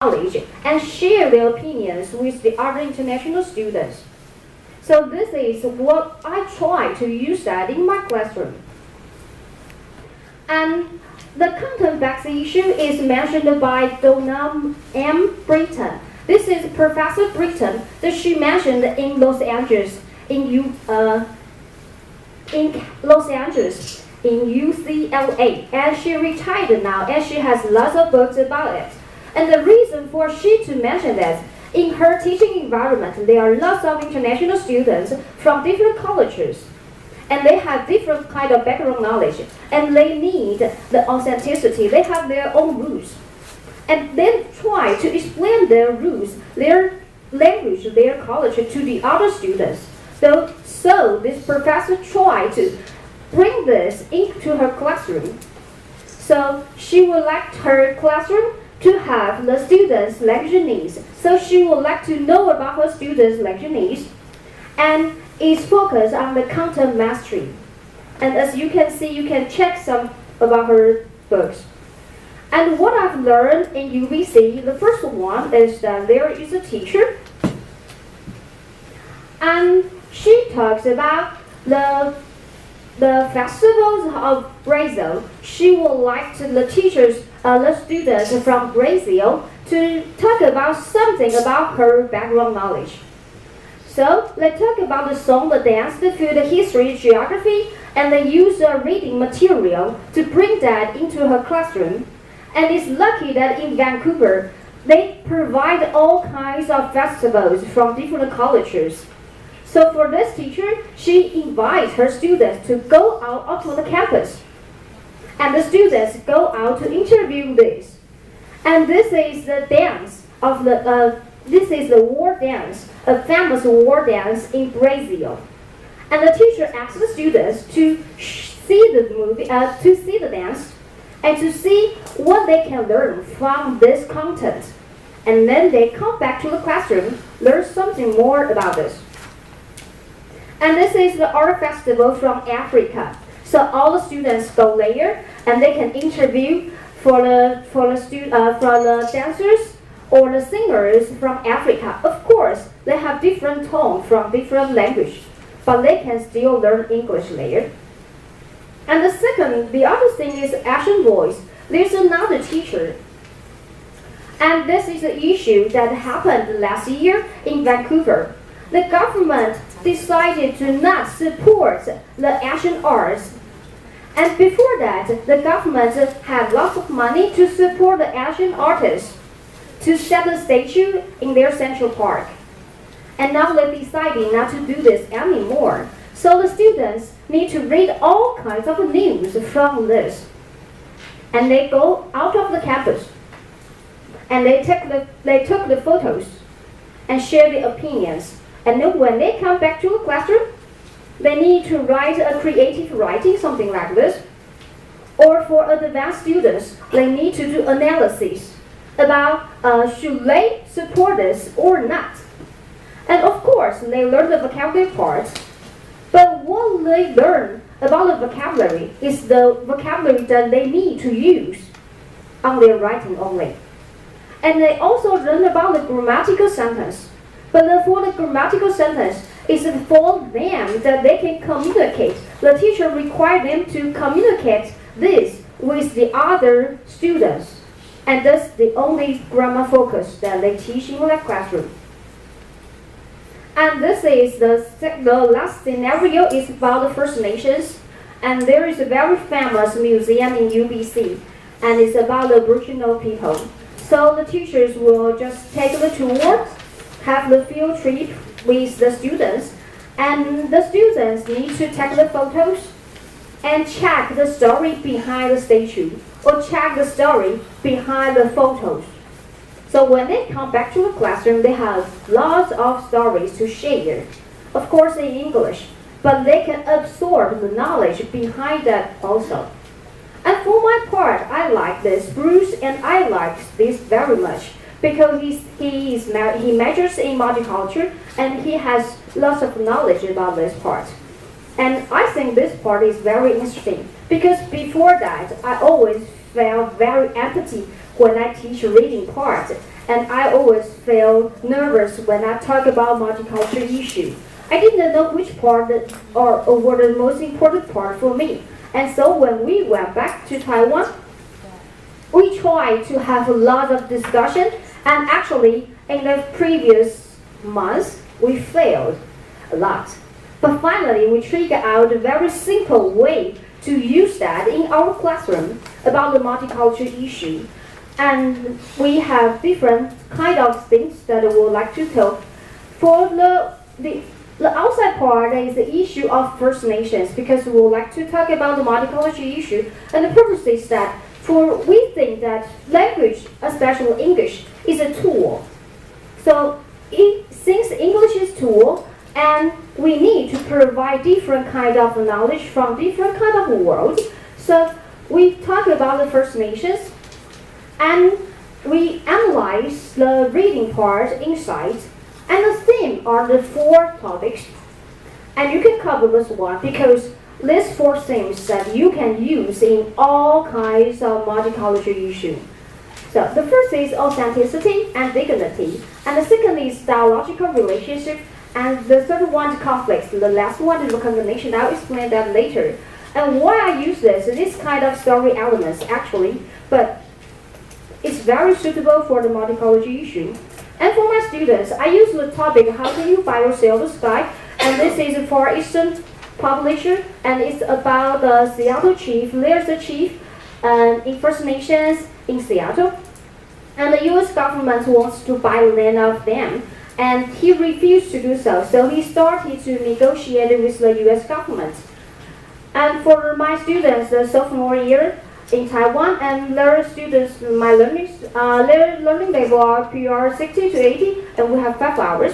knowledge and share their opinions with the other international students. So this is what I try to use that in my classroom. And the content-based issue is mentioned by Donna M. Britton. This is Professor Britton that she mentioned in Los Angeles, in UCLA, and she retired now, and she has lots of books about it. And the reason for she to mention that, in her teaching environment, there are lots of international students from different colleges, and they have different kind of background knowledge, and they need the authenticity. They have their own rules, and they try to explain their rules, their language, their culture to the other students. So this professor tried to bring this into her classroom. So she would like her classroom to have the students' language needs. So she would like to know about her students' language needs, and is focused on the content mastery. And as you can see, you can check some about her books. And what I've learned in UBC, the first one is that there is a teacher, and she talks about the festivals of Brazil. She would like the teachers, the students from Brazil, to talk about something about her background knowledge. So they talk about the song, the dance, the food, the history, geography, and they use reading material to bring that into her classroom. And it's lucky that in Vancouver, they provide all kinds of festivals from different cultures. So for this teacher, she invites her students to go out onto the campus. And the students go out to interview this. And this is the dance of this is the war dance, a famous war dance in Brazil. And the teacher asks the students to see the movie, to see the dance, and to see what they can learn from this content. And then they come back to the classroom, learn something more about this. And this is the art festival from Africa. So all the students go there, and they can interview for the dancers or the singers from Africa. Of course, they have different tone from different language, but they can still learn English there. And the other thing is action voice. There's another teacher, and this is an issue that happened last year in Vancouver. The government decided to not support the action arts. And before that, the government had lots of money to support the action artists to set a statue in their Central Park. And now they decided not to do this anymore. So the students need to read all kinds of news from this. And they go out of the campus, and they took the photos and share the opinions. And then when they come back to the classroom, they need to write a creative writing, something like this. Or for advanced students, they need to do analysis about should they support this or not. And of course, they learn the vocabulary part. But what they learn about the vocabulary is the vocabulary that they need to use on their writing only. And they also learn about the grammatical sentence. But for the grammatical sentence, it's for them that they can communicate. The teacher requires them to communicate this with the other students. And that's the only grammar focus that they teach in the classroom. And this is the last scenario is about the First Nations. And there is a very famous museum in UBC. And it's about the Aboriginal people. So the teachers will just take the tour, have the field trip with the students, and the students need to take the photos and check the story behind the statue, or check the story behind the photos. So when they come back to the classroom, they have lots of stories to share, of course in English, but they can absorb the knowledge behind that also. And for my part, I like this, Bruce, and I like this very much, because he majors in multicultural, and he has lots of knowledge about this part. And I think this part is very interesting, because before that, I always felt very empty when I teach reading part. and I always feel nervous when I talk about multicultural issue. I didn't know which part or were the most important part for me. And so when we went back to Taiwan, we tried to have a lot of discussion, and actually in the previous months, we failed a lot. But finally, we figured out a very simple way to use that in our classroom about the multicultural issue. And we have different kind of things that we would like to talk. For the outside part is the issue of First Nations, because we would like to talk about the multicultural issue. And the purpose is that we think that language, especially English, is a tool. So since English is a tool, and we need to provide different kind of knowledge from different kind of worlds. So we talk about the First Nations, and we analyze the reading part inside. And the theme are the 4 topics. And you can cover this one because these 4 themes that you can use in all kinds of multicultural issues. So the first is authenticity and dignity. And the second is dialogical relationship. And the third one is conflicts. The last one is recognition. I'll explain that later. And why I use this kind of story elements actually, but it's very suitable for the multicultural issue. And for my students, I use the topic, how can you buy yourself a sky? And this is for Eastern publisher, and it's about the Seattle chief. There's a chief in First Nations in Seattle. And the US government wants to buy land of them. And he refused to do so. So he started to negotiate with the US government. And for my students, the sophomore year, in Taiwan, and their students, my their learning level are PR 60 to 80, and we have 5 hours.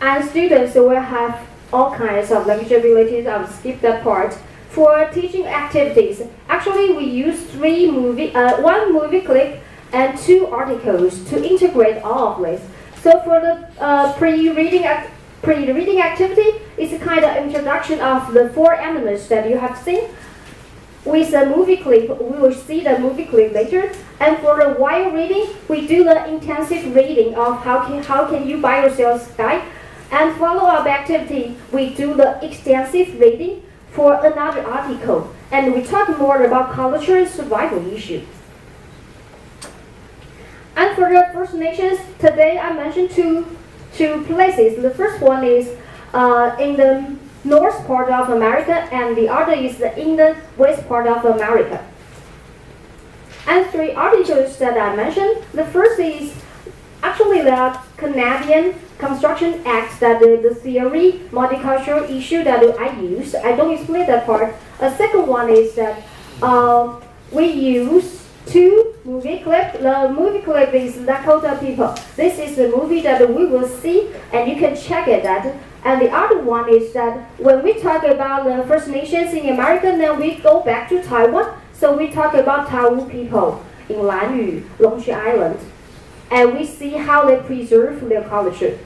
And students will have all kinds of language abilities. I'll skip that part. For teaching activities, actually we use 1 movie clip and 2 articles to integrate all of this. So for the pre-reading activity, it's a kind of introduction of the 4 elements that you have seen. With a movie clip, we will see the movie clip later. And for the while reading, we do the intensive reading of how can you buy yourself sky. And follow-up activity, we do the extensive reading for another article. And we talk more about culture and survival issue. And for the First Nations, today I mentioned two places. The first one is in the north part of America, and the other is in the west part of America. And 3 articles that I mentioned. The first is actually the Canadian Construction Act, that the theory, multicultural issue that I use. I don't explain that part. A second one is that we use 2 movie clips. The movie clip is Lakota people. This is the movie that we will see, and you can check it out. And the other one is that when we talk about the First Nations in America, then we go back to Taiwan. So we talk about Taiwan people in Lanyu, Longxu Island. And we see how they preserve their culture.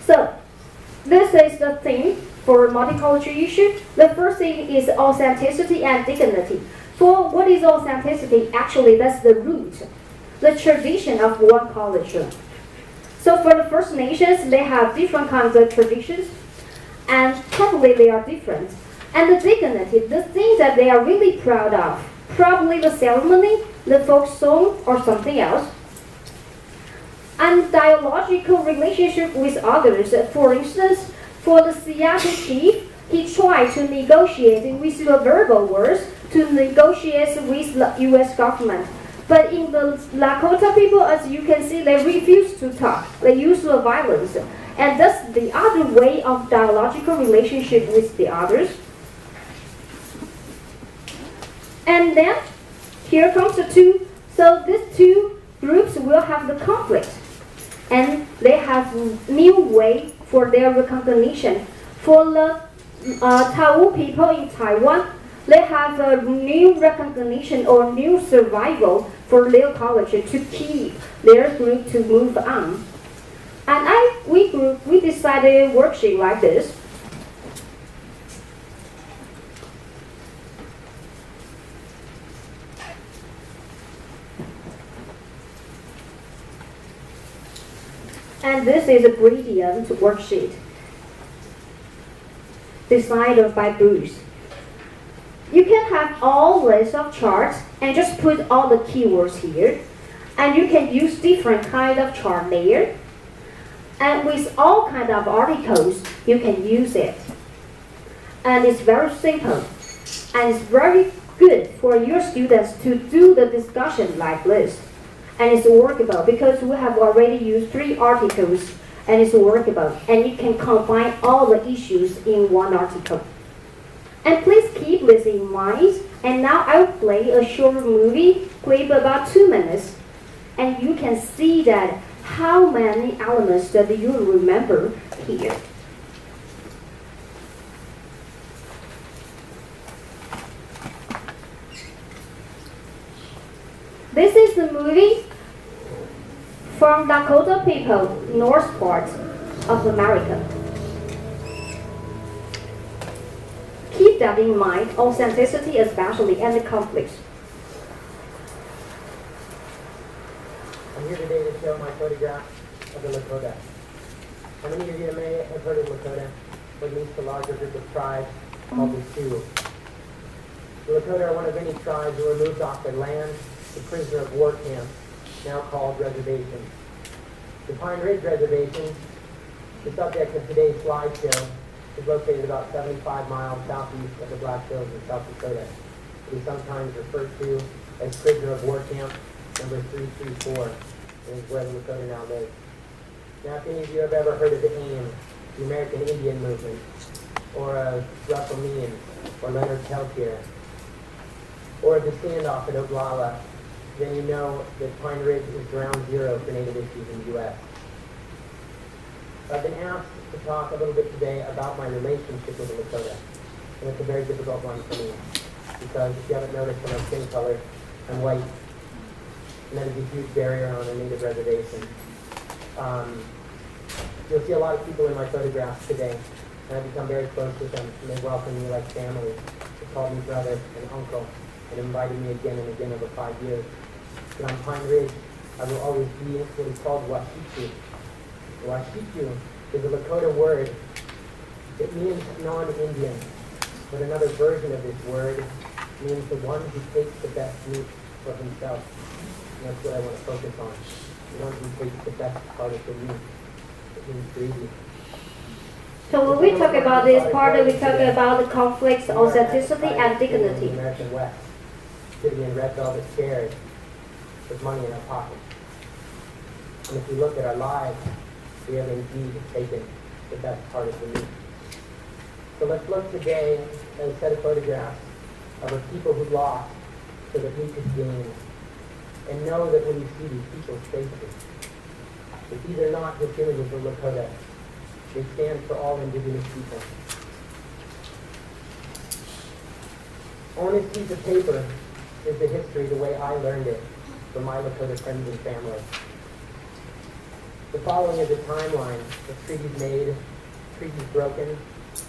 So this is the theme for multicultural issue. The first thing is authenticity and dignity. For what is authenticity? Actually, that's the root, the tradition of one culture. So for the First Nations, they have different kinds of traditions, and probably they are different. And the dignity, the thing that they are really proud of, probably the ceremony, the folk song, or something else. And dialogical relationship with others. For instance, for the Seattle chief, he tried to negotiate with the verbal words to negotiate with the US government. But in the Lakota people, as you can see, they refuse to talk. They use the violence. And that's the other way of dialogical relationship with the others. And then, here comes the 2. So these 2 groups will have the conflict. And they have new way for their recognition. For the Taiwan people in Taiwan, they have a new recognition or new survival for their culture to keep their group to move on. And we decided a worksheet like this. And this is a brilliant worksheet designed by Bruce. You can have all lists of charts and just put all the keywords here. And you can use different kind of chart layer. And with all kind of articles, you can use it. And it's very simple. And it's very good for your students to do the discussion like this. And it's workable because we have already used 3 articles and it's workable. And you can combine all the issues in one article. And please keep this in mind. And now I'll play a short movie clip about 2 minutes. And you can see that how many elements that you remember here. This is the movie from Dakota people, north part of America. Keep that in mind, authenticity especially, and the conflicts. I'm here today to show my photograph of the Lakota. How many of you may have heard of Lakota, or at least a larger group of tribes called the Sioux? The Lakota are one of many tribes who were moved off their land to prisoner of war camps, now called reservations. The Pine Ridge Reservation, the subject of today's slideshow, is located about 75 miles southeast of the Black Hills in South Dakota. It is sometimes referred to as prisoner of war camp number 334, and is where the Lakota now live. Now, if any of you have ever heard of the AIM, the American Indian Movement, or of Russell Means, or Leonard Peltier, or of the standoff at Oglala, then you know that Pine Ridge is ground zero for Native issues in the U.S. I've been asked to talk a little bit today about my relationship with the Lakota, and it's a very difficult one for me, because if you haven't noticed from my skin color, I'm white, and that is a huge barrier on a Native reservation. You'll see a lot of people in my photographs today, and I've become very close with them, and they welcome me like family. They call me brother and uncle, and invited me again and again over 5 years. But on Pine Ridge, I will always be what is called Washichu. Washichu is a Lakota word. It means non-Indian, but another version of this word means the one who takes the best meat for himself. And that's what I want to focus on. The one who takes the best part of the meat. It means greedy. So when we talk about this part, we talk about the conflicts, authenticity, and dignity. In the American West, sitting in red velvet chairs with money in our pockets. And if we look at our lives, we have indeed taken the best part of the meat. So let's look today at a set of photographs of a people who lost so that we could gain. And know that when you see these people's faces, that these are not just images of Lakota. They stand for all indigenous people. On this piece of paper is the history the way I learned it from my Lakota friends and family. The following is a timeline of treaties made, treaties broken,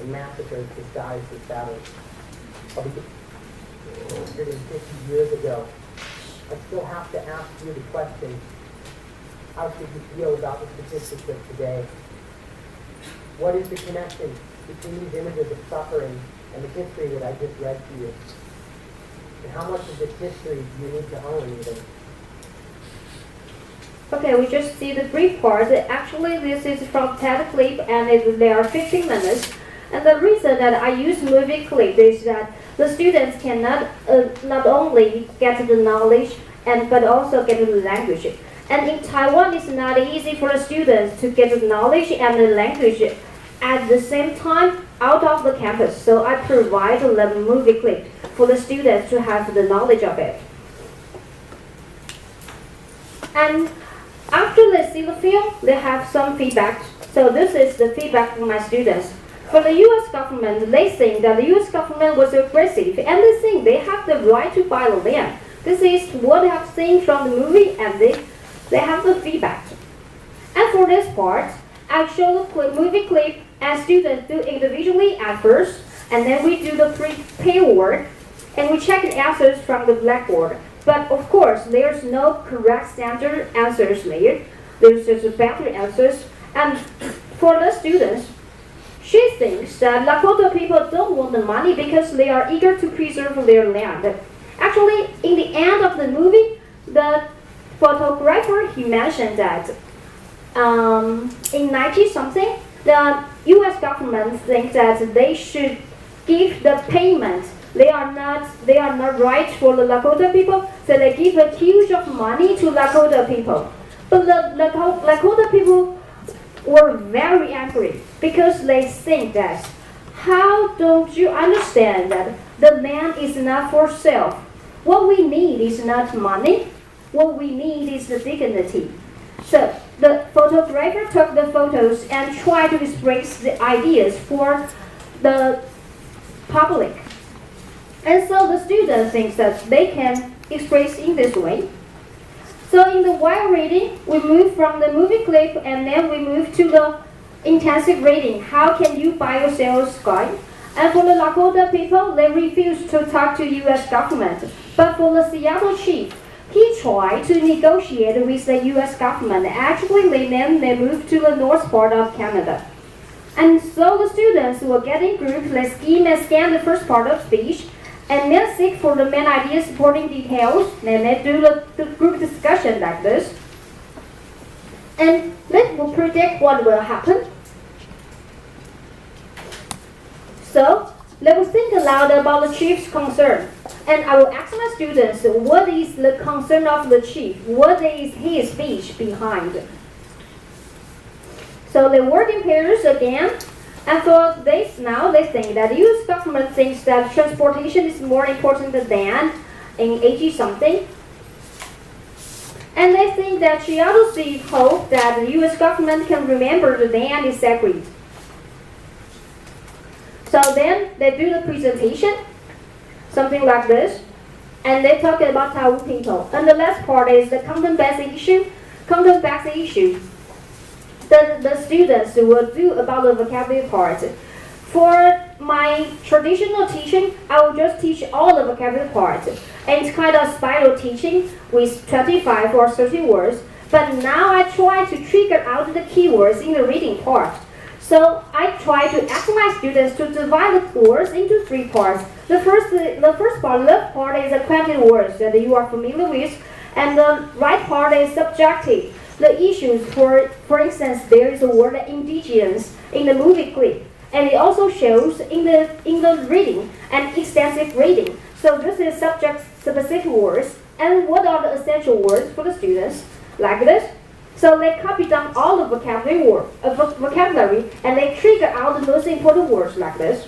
and massacres disguised as battles. 150 years ago, I still have to ask you the question, how should you feel about the statistics of today? What is the connection between these images of suffering and the history that I just read to you? And how much of this history do you need to own even? Okay, we just see the brief part. Actually, this is from TED clip, and they are 15 minutes. And the reason that I use movie clip is that the students cannot not only get the knowledge but also get the language. And in Taiwan, it's not easy for the students to get the knowledge and the language at the same time out of the campus. So I provide the movie clip for the students to have the knowledge of it. And after they see the film, they have some feedback. So this is the feedback from my students. For the U.S. government, they think that the U.S. government was aggressive, and they think they have the right to buy the land. This is what they have seen from the movie, and they have the feedback. And for this part, I show the movie clip, and students do individually at first, and then we do the pair work, and we check the answers from the blackboard. But of course, there's no correct standard answers there. There's just better answers. And for the students, she thinks that Lakota people don't want the money because they are eager to preserve their land. Actually, in the end of the movie, the photographer, he mentioned that in 90-something, the U.S. government thinks that they should give the payment. They are not right for the Lakota people, so they give a huge of money to Lakota people. But the Lakota people were very angry because they think that, how don't you understand that the land is not for sale? What we need is not money. What we need is the dignity. So the photographer took the photos and tried to express the ideas for the public. And so the student thinks that they can express in this way. So in the while reading, we move from the movie clip and then we move to the intensive reading. How can you buy your sales guide? And for the Lakota people, they refused to talk to U.S. government. But for the Seattle chief, he tried to negotiate with the U.S. government. Actually, they moved to the north part of Canada. And so the students will get in groups, they skim and scan the first part of speech, and then seek for the main idea supporting details, and they do the group discussion like this. And they will predict what will happen. So, they will think aloud about the chief's concern. And I will ask my students, what is the concern of the chief? What is his speech behind? So they work in pairs again. And for this now, they think that the U.S. government thinks that transportation is more important than in 80-something. And they think that Seattle Chief hope that the U.S. government can remember the land is sacred. So then they do the presentation, something like this, and they talk about Tawu people. And the last part is the content-based issue. Content-based issue. The students will do about the vocabulary part. For my traditional teaching, I will just teach all the vocabulary part. And it's kind of spiral teaching with 25 or 30 words. But now I try to trigger out the keywords in the reading part. So I try to ask my students to divide the words into 3 parts. The first part, left part is acquainted words that you are familiar with, and the right part is subjective. The issues, for instance, there is a word indigenous in the movie clip, and it also shows in the reading and extensive reading. So this is subject-specific words, and what are the essential words for the students, like this. So they copy down all the vocabulary, and they trigger out the most important words like this.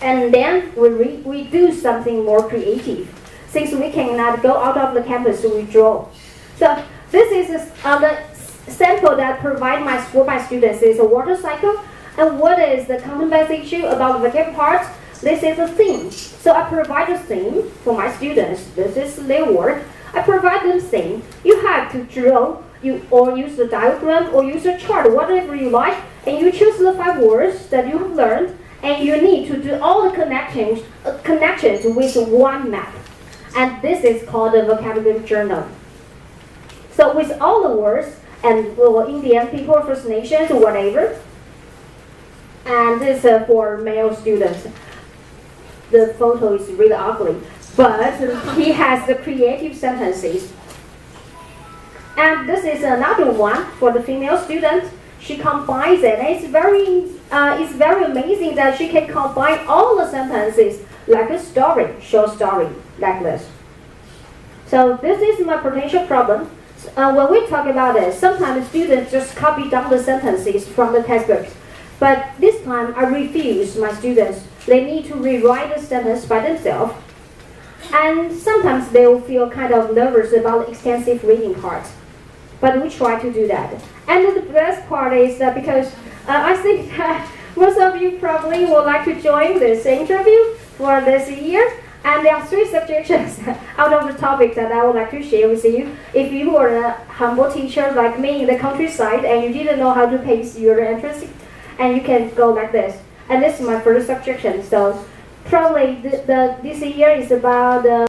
And then we do something more creative. Since we cannot go out of the campus, we draw. So this is the sample that provide for my students is a water cycle. And what is the content-based issue about the vocabulary part? This is a theme. So I provide a theme for my students. This is their work. I provide them theme. You have to draw, or use the diagram, or use a chart, whatever you like, and you choose the 5 words that you have learned, and you need to do all the connections with one map. And this is called a vocabulary journal. So with all the words, and Indian people, First Nations, whatever, and this is for male students. The photo is really ugly, but he has the creative sentences. And this is another one for the female student. She combines it, and it's very amazing that she can combine all the sentences like a story, short story, like this. So this is my potential problem. When we talk about it, sometimes students just copy down the sentences from the textbooks. But this time, I refuse my students. They need to rewrite the sentence by themselves. And sometimes they will feel kind of nervous about the extensive reading part. But we try to do that. And the best part is that because I think that most of you probably would like to join this interview for this year. And there are 3 suggestions out of the topic that I would like to share with you. If you were a humble teacher like me in the countryside and you didn't know how to pace your entrance, and you can go like this. And this is my first suggestion. So probably this year is about